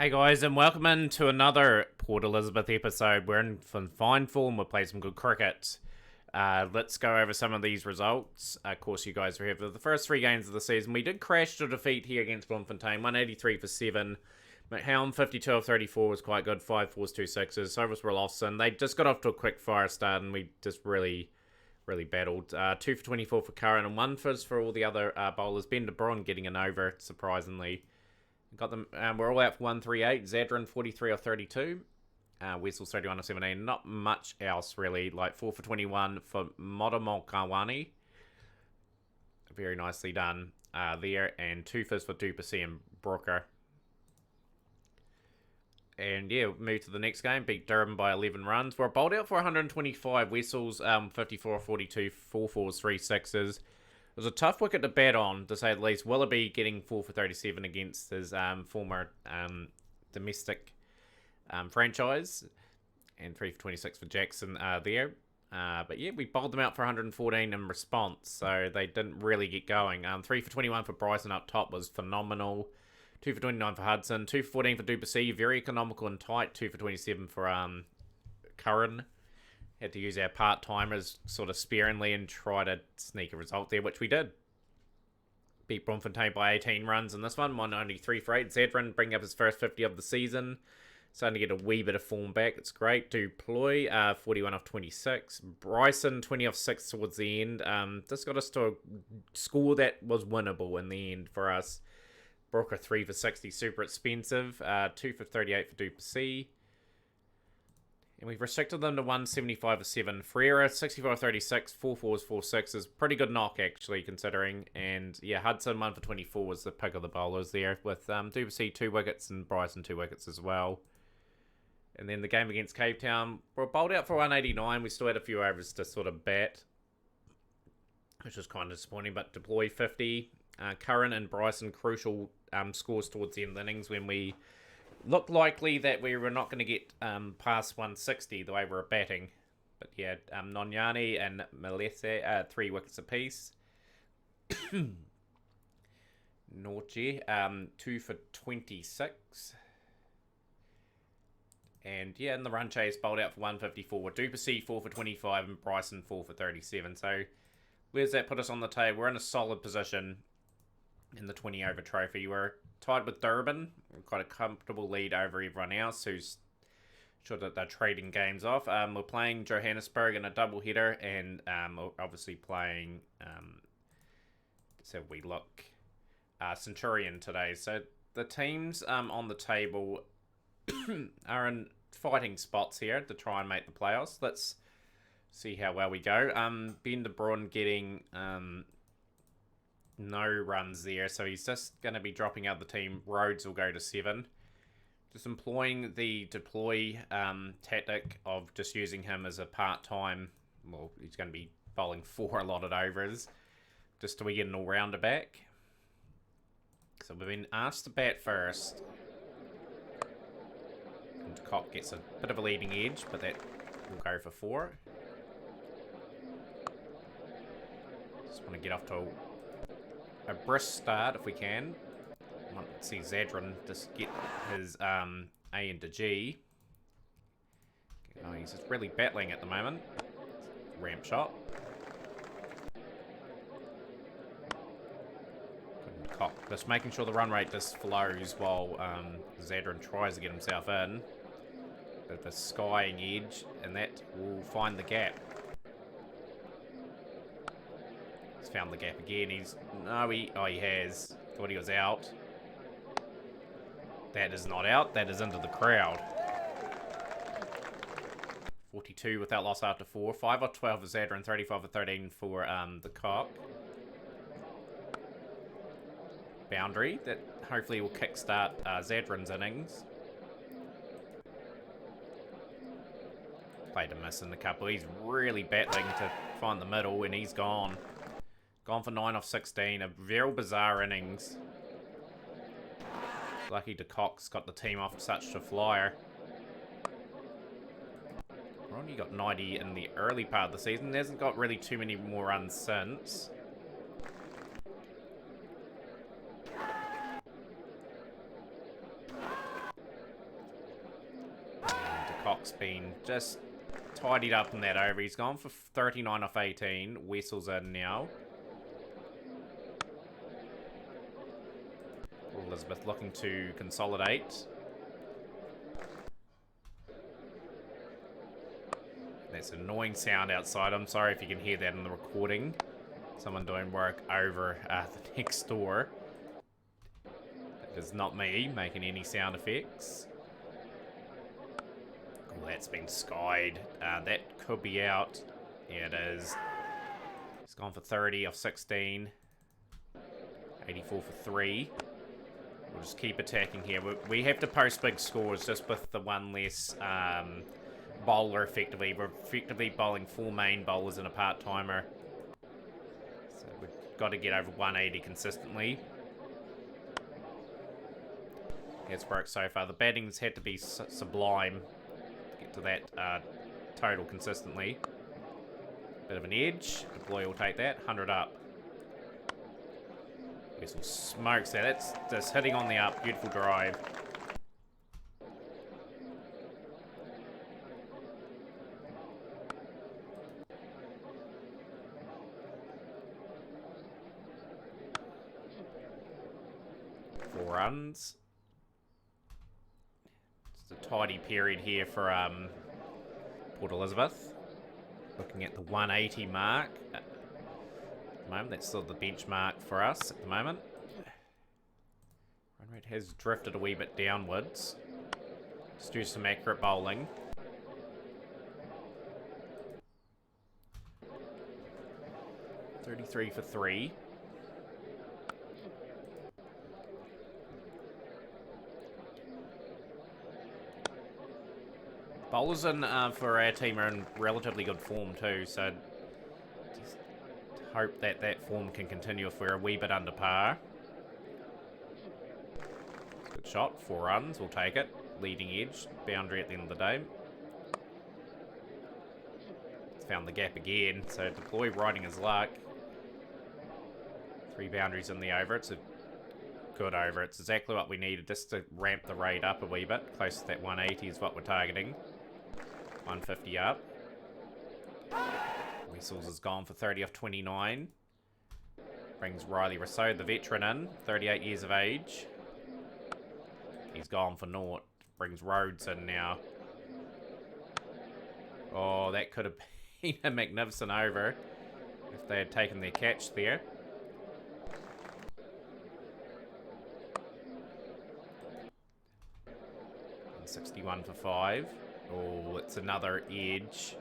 Hey guys, and welcome into another Port Elizabeth episode. We're in fine form. We've played some good cricket. Let's go over some of these results. Of course, you guys were here for the first three games of the season. We did crash to defeat here against Bloemfontein, 183 for 7. McHelm, 52 of 34 was quite good, 5 fours, 2 sixes. Service were lost, and they just got off to a quick fire start, and we just really battled. 2 for 24 for Curran, and 1 for all the other bowlers. Ben de Bron getting an over, surprisingly. Got them. We're all out for 138. Zadran 43 of 32. Wessels 31 of 17. Not much else really. Like 4 for 21 for Modomokawani. Very nicely done there. And 2 first for Duplessis and Brooker. And yeah, move to the next game. Beat Durham by 11 runs. We're bowled out for 125. Wessels 54 of 42. 4 fours, 3 sixes. It was a tough wicket to bat on, to say the least. Willoughby getting 4 for 37 against his former domestic franchise. And 3 for 26 for Jackson there. But yeah, we bowled them out for 114 in response, so they didn't really get going. 3 for 21 for Bryson up top was phenomenal. 2 for 29 for Hudson. 2 for 14 for Duplessis, very economical and tight. 2 for 27 for Curran. Had to use our part-timers sort of sparingly and try to sneak a result there, which we did. Beat Bloemfontein by 18 runs in this one, 193 for 8. Zadran bring up his first 50 of the season. Starting to get a wee bit of form back. It's great. Duploy, 41 off 26. Bryson, 20 off 6 towards the end. This got us to a score that was winnable in the end for us. Brooker, 3 for 60, super expensive. 2 for 38 for Duplessis. And we've restricted them to 175 for 7. Frere, 65 36, 4 fours, 4 sixes. Pretty good knock, actually, considering. And yeah, Hudson, 1 for 24 was the pick of the bowlers there, with Duplessis 2 wickets and Bryson 2 wickets as well. And then the game against Cape Town, we're bowled out for 189. We still had a few overs to sort of bat, which was kind of disappointing. But deploy 50. Curran and Bryson, crucial scores towards the end of the innings when we looked likely that we were not going to get past 160 the way we were batting. But yeah, Nonyani and Malese, 3 wickets apiece. Norche, 2 for 26. And yeah, in the run chase, bowled out for 154. Duplessis 4 for 25 and Bryson 4 for 37. So where's that put us on the table? We're in a solid position in the 20 over trophy. We're tied with Durban. We've got a comfortable lead over everyone else who's sure that they're trading games off. We're playing Johannesburg in a double header, and we're obviously playing Centurion today. So the teams on the table are in fighting spots here to try and make the playoffs. Let's see how well we go. Ben de Bron getting no runs there, so he's just going to be dropping out the team. Rhodes will go to 7. Just employing the deploy tactic of just using him as a part-time. Well, he's going to be bowling 4 allotted overs just till we get an all-rounder back. So we've been asked to bat first. And Cock gets a bit of a leading edge, but that will go for 4. Just want to get off to a brisk start if we can. I want to see Zadran just get his A into G. Oh, he's just really battling at the moment. Ramp shot. Cock just making sure the run rate just flows while Zadran tries to get himself in. With the skying edge, and that will find the gap. He's found the gap again. He has. Thought he was out. That is not out. That is into the crowd. 42 without loss after 4. 5 or 12 for Zadran, 35 or 13 for the Cock. Boundary that hopefully will kickstart Zadran's innings. Played a miss in the couple. He's really battling to find the middle, and he's gone. Gone for 9 off 16. A very bizarre innings. Lucky de Kock's got the team off such a flyer. Ronnie got 90 in the early part of the season. Hasn't got really too many more runs since. Cock's been just tidied up in that over. He's gone for 39 off 18. Wessel's in now. Elizabeth looking to consolidate. That's an annoying sound outside. I'm sorry if you can hear that in the recording. Someone doing work over the next door. That is not me making any sound effects. Oh, that's been skied. That could be out. Yeah, it is. He's gone for 30 off 16. 84 for 3. We'll just keep attacking here. We have to post big scores just with the one less bowler effectively. We're effectively bowling 4 main bowlers and a part-timer. So we've got to get over 180 consistently. It's worked so far. The batting's had to be sublime to get to that total consistently. Bit of an edge. Deploy will take that. 100 up. Wessel smokes that. It's just hitting on the up. Beautiful drive. Four runs. It's a tidy period here for Port Elizabeth. Looking at the 180 mark. At the moment, that's still the benchmark for us at the moment. Run rate has drifted a wee bit downwards. Let's do some accurate bowling. .33 for 3. Bowlers in for our team are in relatively good form too, so just hope that that form can continue if we're a wee bit under par. Good shot, 4 runs, we'll take it. Leading edge, boundary at the end of the day. It's found the gap again, so Deploy riding his luck. 3 boundaries in the over, it's a good over. It's exactly what we needed just to ramp the rate up a wee bit. Close to that 180 is what we're targeting. 150 up. Wessels has gone for 30 off 29. Brings Riley Rousseau, the veteran, in. 38 years of age. He's gone for naught. Brings Rhodes in now. Oh, that could have been a magnificent over if they had taken their catch there. 61 for 5. Oh, it's another edge.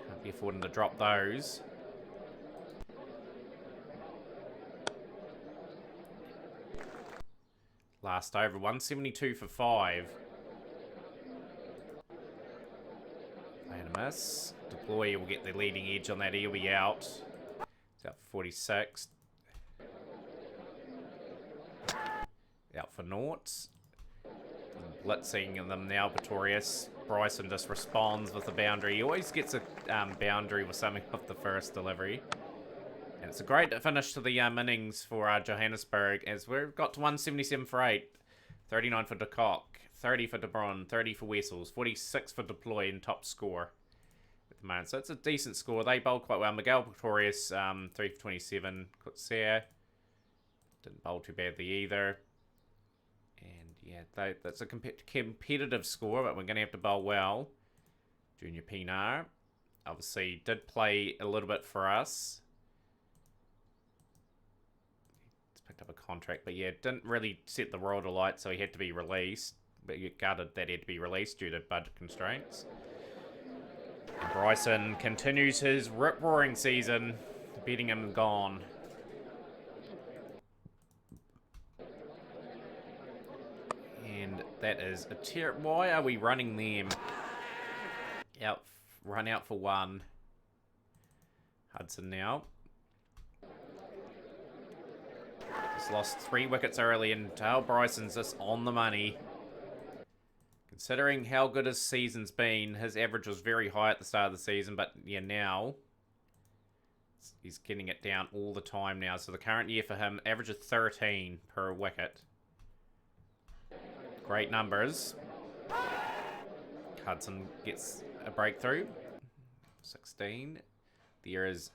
Can't be affording to drop those. Last over, 172 for 5. And a miss. Deploy will get the leading edge on that. He'll be out. It's out for 46. Out for naught. Blitzing them now, Pretorius. Bryson just responds with a boundary. He always gets a boundary with something off the first delivery. And it's a great finish to the innings for Johannesburg, as we've got to 177 for 8. 39 for De Kock, 30 for De Bron, 30 for Wessels, 46 for Deploy in top score at the moment. So it's a decent score. They bowled quite well. Miguel Pretorius, 3 for 27. Kutser didn't bowl too badly either. Yeah, that's a competitive score, but we're going to have to bowl well. Junior Pinar, obviously, did play a little bit for us. He's picked up a contract, but yeah, didn't really set the world alight, so he had to be released. But you gutted that he had to be released due to budget constraints. And Bryson continues his rip-roaring season, beating him gone. That is a tear. Why are we running them? Run out for 1. Hudson now. Just lost 3 wickets early, and Dale Bryson's just on the money. Considering how good his season's been, his average was very high at the start of the season, but yeah, now he's getting it down all the time now. So the current year for him, average of 13 per wicket. Great numbers. Hudson gets a breakthrough. 16. There is...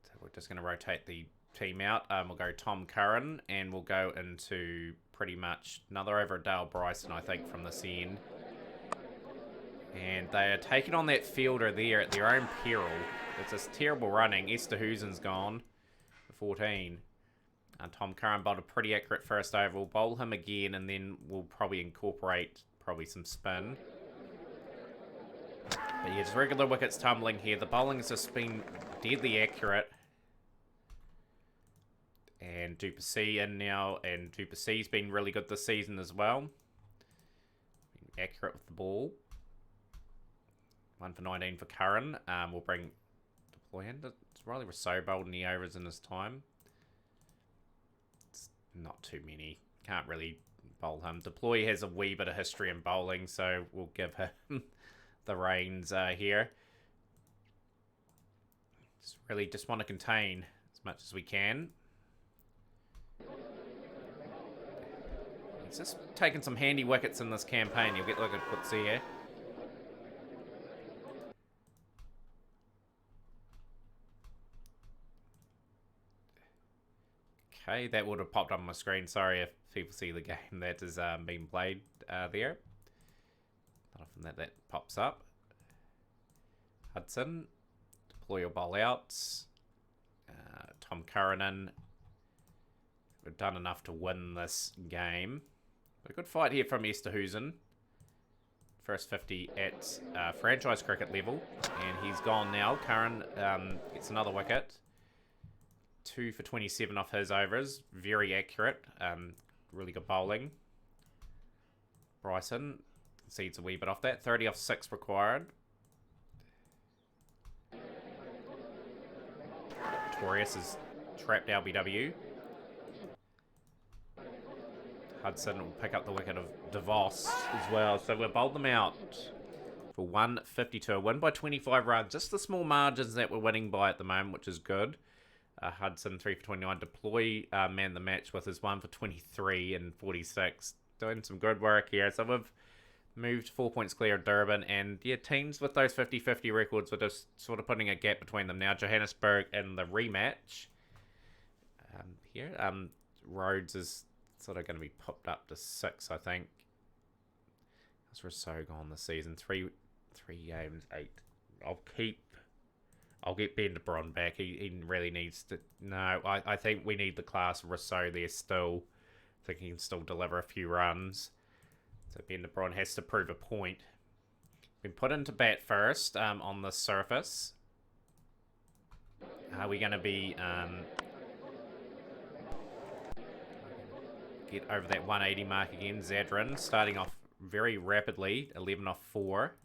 So we're just going to rotate the team out. We'll go Tom Curran, and we'll go into pretty much another over Dale Bryson, I think, from this end. And they are taking on that fielder there at their own peril. It's just terrible running. Esterhuizen's gone for 14. Tom Curran bowled a pretty accurate first over. We'll bowl him again, and then we'll probably incorporate some spin. But yeah, just regular wickets tumbling here. The bowling has just been deadly accurate. And Duplessis in now, and Duplessis been really good this season as well. Been accurate with the ball. 1 for 19 for Curran. We'll bring Deploy in. It's Riley Rousseau bowled any overs in his time. It's not too many. Can't really bowl him. Deploy has a wee bit of history in bowling, so we'll give him the reins here. Just want to contain as much as we can. He's just taken some handy wickets in this campaign. You'll get like a puts here. Okay, that would have popped up on my screen. Sorry if people see the game that is being played there. Not often that pops up. Hudson, deploy your bowl out. Tom Curran in. We've done enough to win this game. But a good fight here from Esterhuizen. First 50 at franchise cricket level. And he's gone now. Curran gets another wicket. 2 for 27 off his overs. Very accurate. Really good bowling. Bryson concedes a wee bit off that. 30 off 6 required. Victorious is trapped LBW. Hudson will pick up the wicket of DeVos as well. So we've bowled them out for 152. A win by 25 runs. Just the small margins that we're winning by at the moment, which is good. Hudson 3 for 29. Deploy man the match with his 1 for 23 and 46. Doing some good work here. So we've moved 4 points clear of Durban. And yeah, teams with those 50-50 records are just sort of putting a gap between them now. Johannesburg in the rematch. Here. Rhodes is sort of going to be popped up to 6, I think. How's Rousseau gone this season? 3 games, 8. I'll get Ben de Bron back. He really needs to... No, I think we need the class Rousseau there still. I think he can still deliver a few runs. So Ben de Bron has to prove a point. Been put into bat first on the surface. Are we going to be... get over that 180 mark again? Zadran starting off very rapidly. 11 off 4.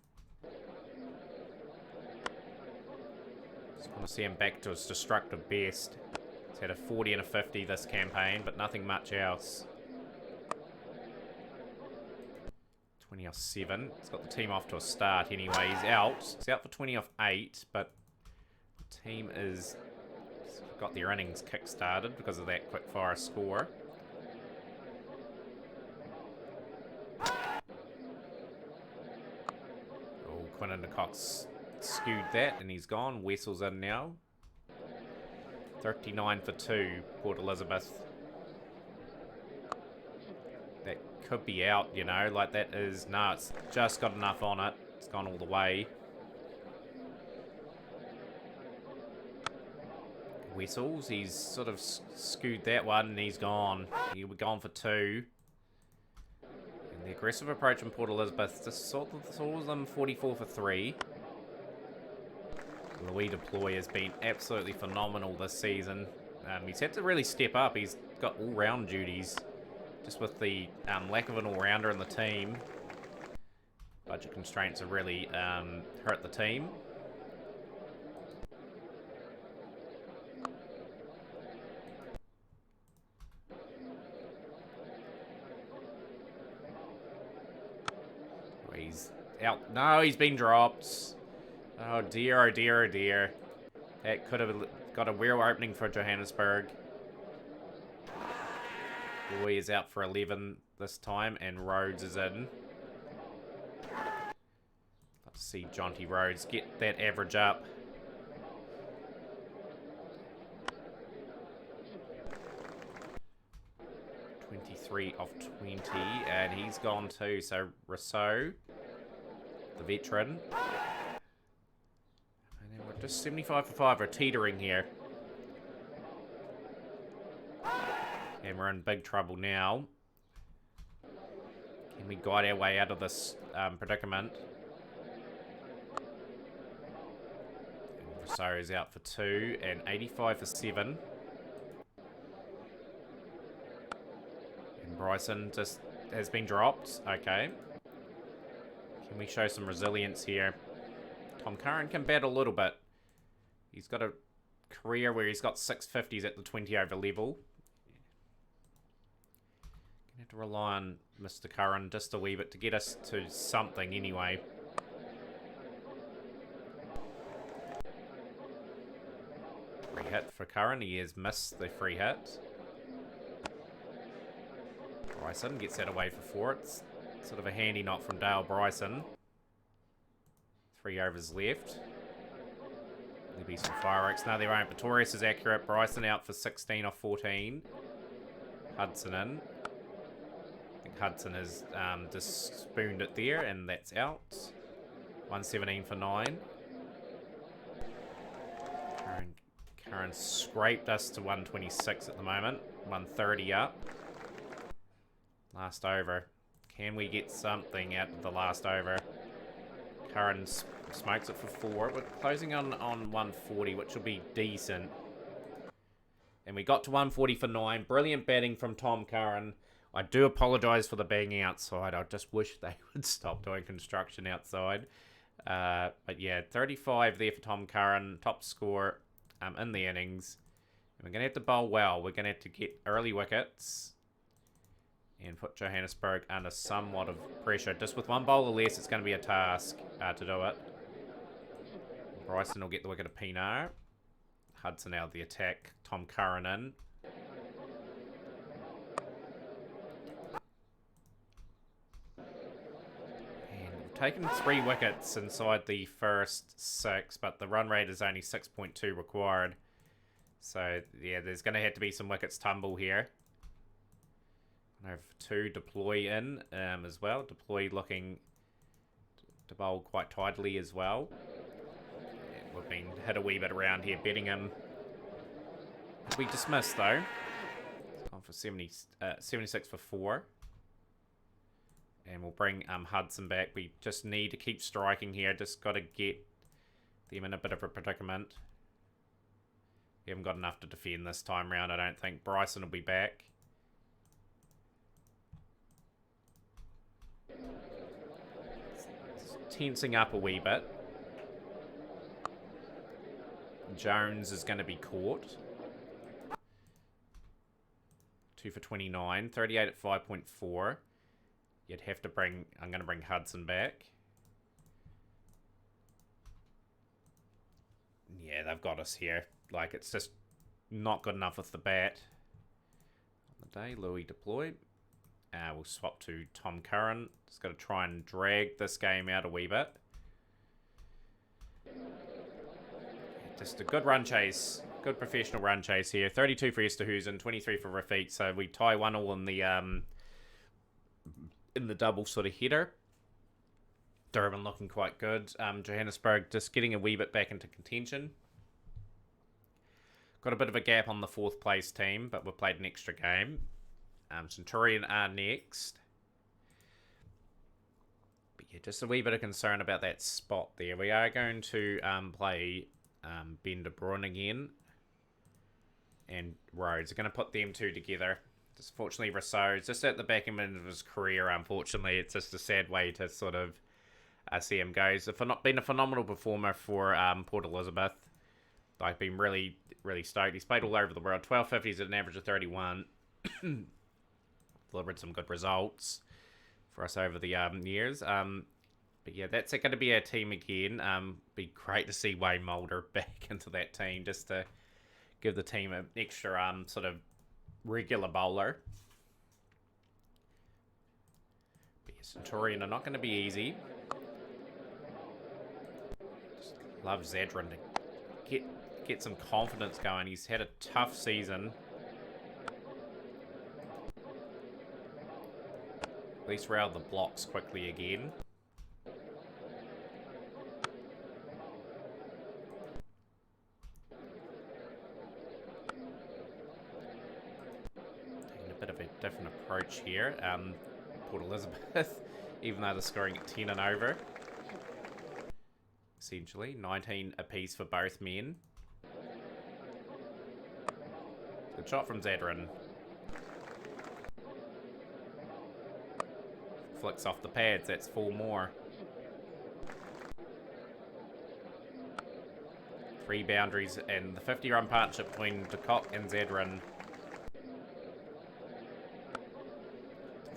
Just want to see him back to his destructive best. He's had a 40 and a 50 this campaign, but nothing much else. 20 off 7. He's got the team off to a start anyway. He's out. He's out for 20 off 8, but the team is got their innings kick-started because of that quick fire score. Oh, Quinton de Cox skewed that, and he's gone. Wessel's in now. 39 for 2, Port Elizabeth. That could be out, you know, like that is... No, it's just got enough on it. It's gone all the way. Wessels, he's sort of skewed that one, and he's gone. He was gone for 2. And the aggressive approach in Port Elizabeth just saw them 44 for 3. Louis Deploy has been absolutely phenomenal this season. He's had to really step up. He's got all-round duties. Just with the lack of an all-rounder in the team. Budget constraints have really hurt the team. He's out. No, he's been dropped. Oh dear, oh dear, oh dear. That could have got a real opening for Johannesburg. Boy is out for 11 this time, and Rhodes is in. Let's see Jonty Rhodes get that average up. 23 off 20, and he's gone too. So Rousseau, the veteran. And then we're just 75 for 5. We're teetering here. And we're in big trouble now. Can we guide our way out of this predicament? And Rousseau is out for 2 and 85 for 7. And Bryson just has been dropped. Okay. Can we show some resilience here? Tom Curran can bat a little bit. He's got a career where he's got 650s at the 20 over level. Gonna have to rely on Mr. Curran just a wee bit to get us to something anyway. Free hit for Curran. He has missed the free hit. Bryson gets that away for 4. It's sort of a handy knock from Dale Bryson. 3 overs left. There'll be some fireworks. No, there won't. Pretorius is accurate. Bryson out for 16 off 14. Hudson in. I think Hudson has just spooned it there, and that's out. 117 for 9. Curran scraped us to 126 at the moment. 130 up. Last over. Can we get something out of the last over? Curran smokes it for 4. We're closing on 140, which will be decent. And we got to 140 for 9. Brilliant batting from Tom Curran. I do apologise for the banging outside. I just wish they would stop doing construction outside. But yeah, 35 there for Tom Curran. Top score in the innings. And we're going to have to bowl well. We're going to have to get early wickets. And put Johannesburg under somewhat of pressure. Just with one bowler less, it's going to be a task to do it. Bryson will get the wicket of Pinar. Hudson out of the attack. Tom Curran in. And we've taken 3 wickets inside the first 6, but the run rate is only 6.2 required. So, yeah, there's going to have to be some wickets tumble here. Over 2, Deploy in as well. Deploy looking to bowl quite tidily as well. And we've been hit a wee bit around here, betting him. We dismissed though. On for 76 for 4. And we'll bring Hudson back. We just need to keep striking here. Just got to get them in a bit of a predicament. We haven't got enough to defend this time round, I don't think. Bryson will be back. Tensing up a wee bit. Jones is going to be caught. 2 for 29. 38 at 5.4. You'd have to bring... I'm going to bring Hudson back. Yeah, they've got us here. Like, it's just not good enough with the bat. On the day, Louis deployed. We'll swap to Tom Curran. Just got to try and drag this game out a wee bit. Just a good run chase. Good professional run chase here. 32 for Esterhuizen, 23 for Rafiq. So we tie 1-1 in the double sort of header. Durban looking quite good. Johannesburg just getting a wee bit back into contention. Got a bit of a gap on the 4th place team, but we've played an extra game. Centurion are next. But yeah, just a wee bit of concern about that spot there. We are going to play Ben de Bruin again. And Rhodes. We're going to put them 2 together. Just fortunately, Rousseau is just at the back end of his career, unfortunately. It's just a sad way to sort of see him go. He's been a phenomenal performer for Port Elizabeth. I've been really, really stoked. He's played all over the world. 1250s at an average of 31. Delivered some good results for us over the years. But yeah, that's going to be our team again. Be great to see Wayne Mulder back into that team just to give the team an extra sort of regular bowler. But Centurion are not going to be easy. Just love Zadran to get some confidence going. He's had a tough season. At least round the blocks quickly again. Taking a bit of a different approach here. Port Elizabeth, even though they're scoring at 10 and over. Essentially, 19 apiece for both men. Good shot from Zadran. Flicks off the pads, that's 4 more. 3 boundaries and the 50-run partnership between De Kock and Zadran.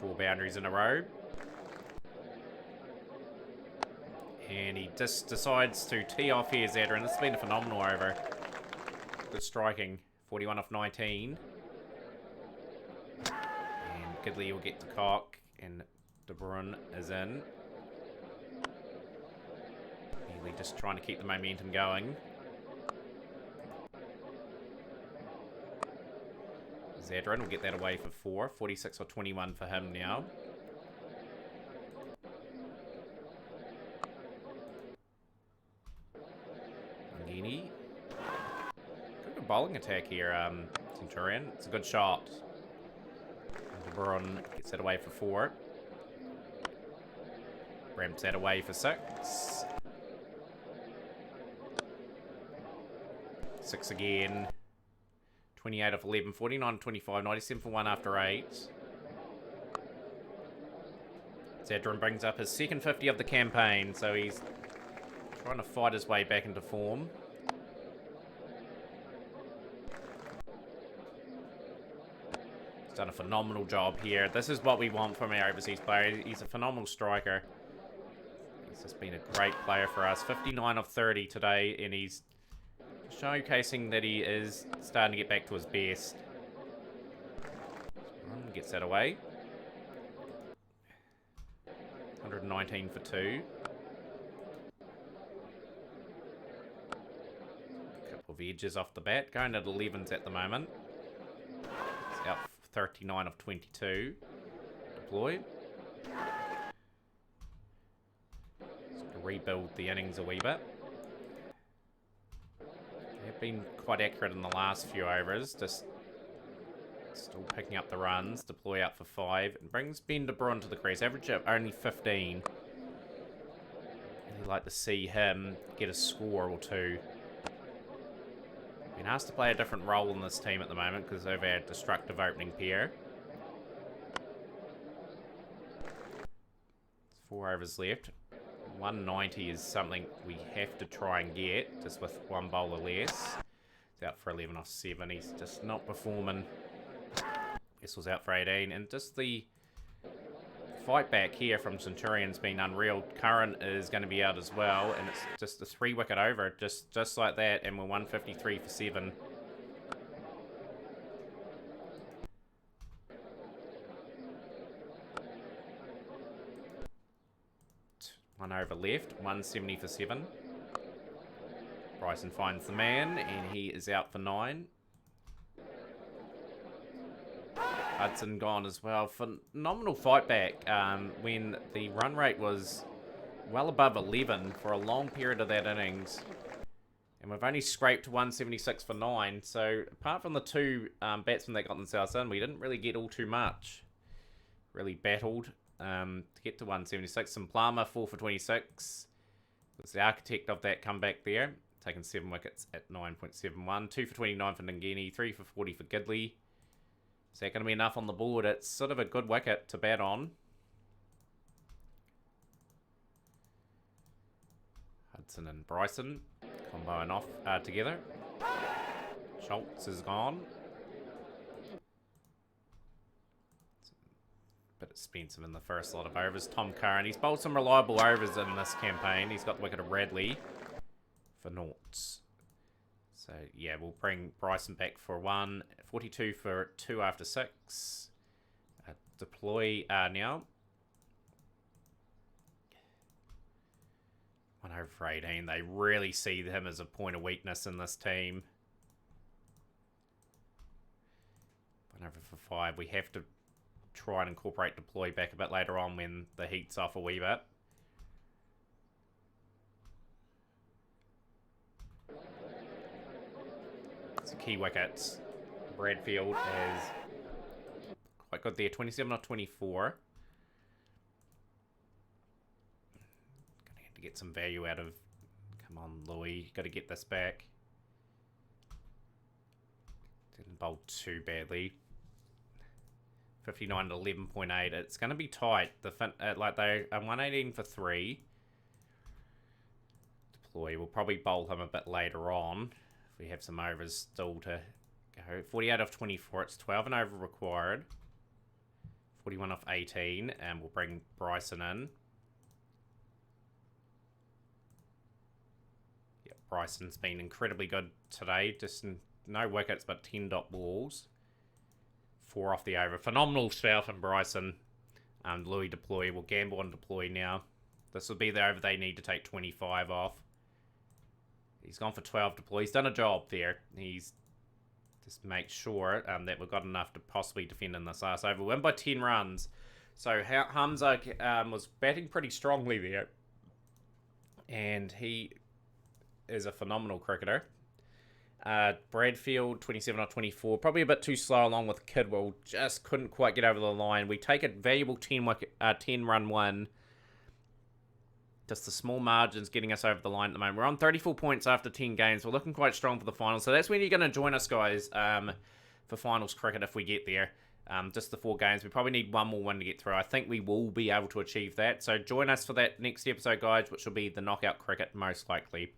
4 boundaries in a row. And he just decides to tee off here, Zadran. This has been a phenomenal over. Good striking. 41 off 19. And Gidley will get De Kock. And De Bruin is in. Really just trying to keep the momentum going. Zadran will get that away for 4. 46 or 21 for him now. Ngini. Good bowling attack here, Centurion. It's a good shot. De Bruin gets that away for 4. Ramps that away for 6. 6 again. 28 off 11, 49 25, 97 for 1 after 8. Zadran brings up his second 50 of the campaign, so he's trying to fight his way back into form. He's done a phenomenal job here. This is what we want from our overseas player. He's a phenomenal striker. He's just been a great player for us. 59 of 30 today, and he's showcasing that he is starting to get back to his best. Gets that away. 119 for 2. Couple of edges off the bat. Going at 11s at the moment. It's out 39 of 22. Deploy. Just to rebuild the innings a wee bit. They've been quite accurate in the last few overs. Just still picking up the runs. Deploy out for 5. And brings Ben de Bruin to the crease. Average of only 15. I'd like to see him get a score or 2. Been asked to play a different role in this team at the moment because they've had a destructive opening pair. 4 overs left. 190 is something we have to try and get, just with 1 bowler less. He's out for 11 off 7. He's just not performing. Vessel's out for 18. And just the fight back here from Centurion's been unreal. Curran is going to be out as well. And it's just a 3-wicket over, just like that. And we're 153 for 7. One over left, 170 for 7. Bryson finds the man, and he is out for 9. Hudson gone as well. Phenomenal fight back when the run rate was well above 11 for a long period of that innings. And we've only scraped 176 for 9. So apart from the 2 batsmen that got themselves in, we didn't really get all too much. Really battled to get to 176. And Plama 4 for 26 was the architect of that comeback there. Taking 7 wickets at 9.71. 2 for 29 for Ngini. 3 for 40 for Gidley. Is that going to be enough on the board? It's sort of a good wicket to bat on. Hudson and Bryson comboing off together. Schultz is gone. Bit expensive in the first lot of overs. Tom Curran. He's bowled some reliable overs in this campaign. He's got the wicket of Radley for noughts. So, yeah, we'll bring Bryson back for 1. 42 for 2 after 6. Deploy now. 1/18. They really see him as a point of weakness in this team. 1/5. We have to try and incorporate deploy back a bit later on when the heat's off a wee bit. So key wickets. Bradfield is quite good there. 27 or 24. Gonna have to get some value out of... Come on, Louis. Got to get this back. Didn't bowl too badly. 59 to 11.8. It's going to be tight. Like they are 118 for 3. Deploy. We'll probably bowl him a bit later on. If we have some overs still to go. 48 off 24. It's 12 and over required. 41 off 18. And we'll bring Bryson in. Yep, Bryson's been incredibly good today. Just no wickets, but 10 dot balls. 4 off the over. Phenomenal spell from Bryson. Louis deploy. We'll gamble on deploy now. This will be the over they need to take 25 off. He's gone for 12 deploy. He's done a job there. He's just make sure that we've got enough to possibly defend in this last over. Win by 10 runs. So Hamza was batting pretty strongly there. And he is a phenomenal cricketer. Bradfield, 27 or 24. Probably a bit too slow along with Kidwell. Just couldn't quite get over the line. We take a valuable 10-run win. Just the small margins getting us over the line at the moment. We're on 34 points after 10 games. We're looking quite strong for the finals. So that's when you're going to join us, guys, for finals cricket if we get there. Just the 4 games. We probably need one more win to get through. I think we will be able to achieve that. So join us for that next episode, guys, which will be the knockout cricket most likely.